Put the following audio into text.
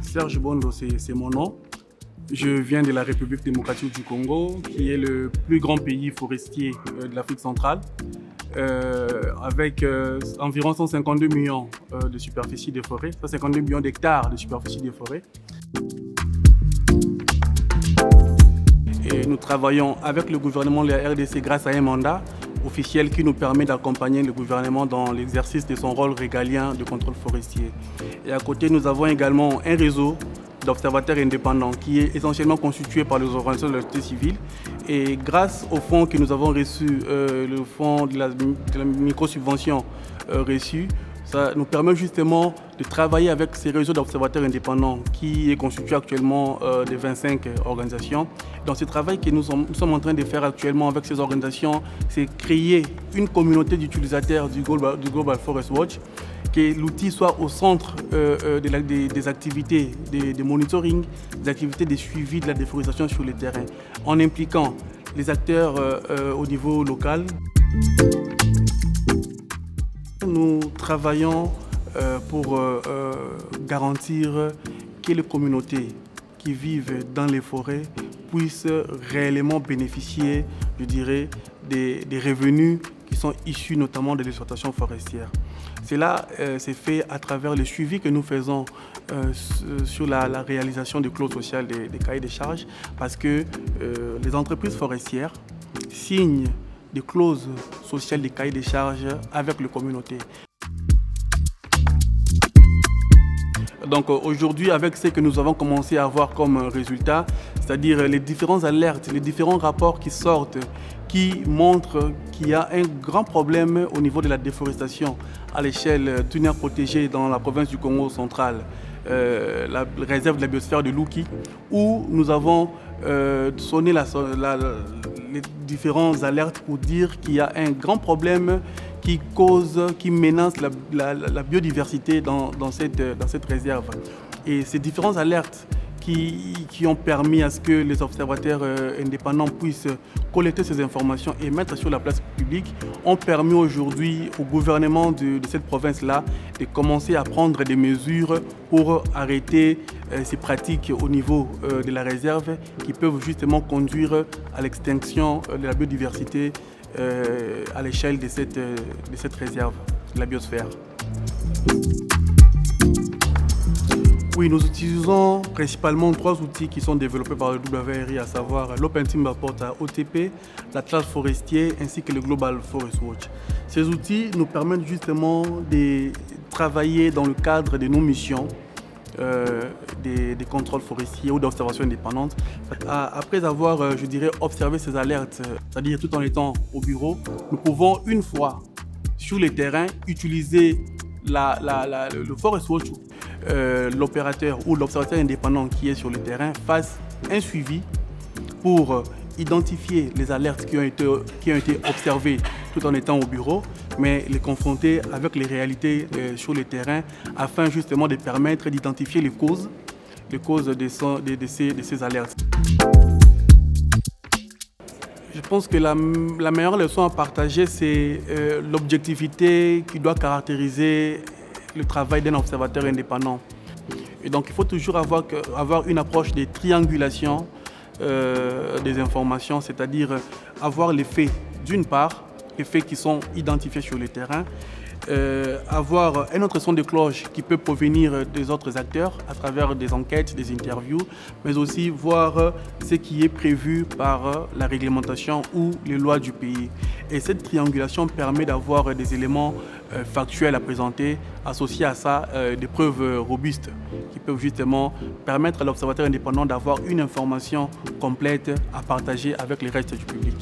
Serge Bondo, c'est mon nom. Je viens de la République démocratique du Congo, qui est le plus grand pays forestier de l'Afrique centrale, avec environ 152 millions de superficie de forêt, 152 millions d'hectares de superficie de forêt. Et nous travaillons avec le gouvernement de la RDC grâce à un mandat officiel qui nous permet d'accompagner le gouvernement dans l'exercice de son rôle régalien de contrôle forestier. Et à côté, nous avons également un réseau d'observateurs indépendants qui est essentiellement constitué par les organisations de la société civile. Et grâce au fonds que nous avons reçu, le fonds de la micro-subvention reçu, ça nous permet justement de travailler avec ces réseaux d'observateurs indépendants qui est constitué actuellement de 25 organisations. Dans ce travail que nous sommes en train de faire actuellement avec ces organisations, c'est créer une communauté d'utilisateurs du Global Forest Watch, que l'outil soit au centre des activités de monitoring, des activités de suivi de la déforestation sur le terrain, en impliquant les acteurs au niveau local. Nous travaillons pour garantir que les communautés qui vivent dans les forêts puissent réellement bénéficier, je dirais, des revenus qui sont issus notamment de l'exploitation forestière. Cela s'est fait à travers le suivi que nous faisons sur la réalisation des clauses sociales des cahiers des charges, parce que les entreprises forestières signent des clauses sociales des cahiers des charges avec les communautés. Donc aujourd'hui, avec ce que nous avons commencé à avoir comme résultat, c'est-à-dire les différentes alertes, les différents rapports qui sortent, qui montrent qu'il y a un grand problème au niveau de la déforestation à l'échelle d'une aire protégée dans la province du Congo central, la réserve de la biosphère de Luki, où nous avons sonné les différentes alertes pour dire qu'il y a un grand problème qui menace la biodiversité dans cette réserve. Et ces différentes alertes qui ont permis à ce que les observateurs indépendants puissent collecter ces informations et mettre sur la place publique ont permis aujourd'hui au gouvernement de cette province-là de commencer à prendre des mesures pour arrêter ces pratiques au niveau de la réserve qui peuvent justement conduire à l'extinction de la biodiversité à l'échelle de cette réserve, de la biosphère. Oui, nous utilisons principalement 3 outils qui sont développés par le WRI, à savoir l'Open Timber Portal OTP, l'Atlas forestier ainsi que le Global Forest Watch. Ces outils nous permettent justement de travailler dans le cadre de nos missions des contrôles forestiers ou d'observation indépendante. Après avoir, je dirais, observé ces alertes, c'est-à-dire tout en étant au bureau, nous pouvons une fois sur le terrain utiliser le Forest Watch, l'opérateur ou l'observateur indépendant qui est sur le terrain fasse un suivi pour identifier les alertes qui ont été observées tout en étant au bureau, mais les confronter avec les réalités sur le terrain afin justement de permettre d'identifier les causes de ces alertes. Je pense que la meilleure leçon à partager, c'est l'objectivité qui doit caractériser le travail d'un observateur indépendant. Et donc il faut toujours avoir une approche de triangulation des informations, c'est-à-dire avoir les faits d'une part, les faits qui sont identifiés sur le terrain, avoir un autre son de cloche qui peut provenir des autres acteurs à travers des enquêtes, des interviews, mais aussi voir ce qui est prévu par la réglementation ou les lois du pays. Et cette triangulation permet d'avoir des éléments factuels à présenter, associés à ça des preuves robustes qui peuvent justement permettre à l'observateur indépendant d'avoir une information complète à partager avec le reste du public.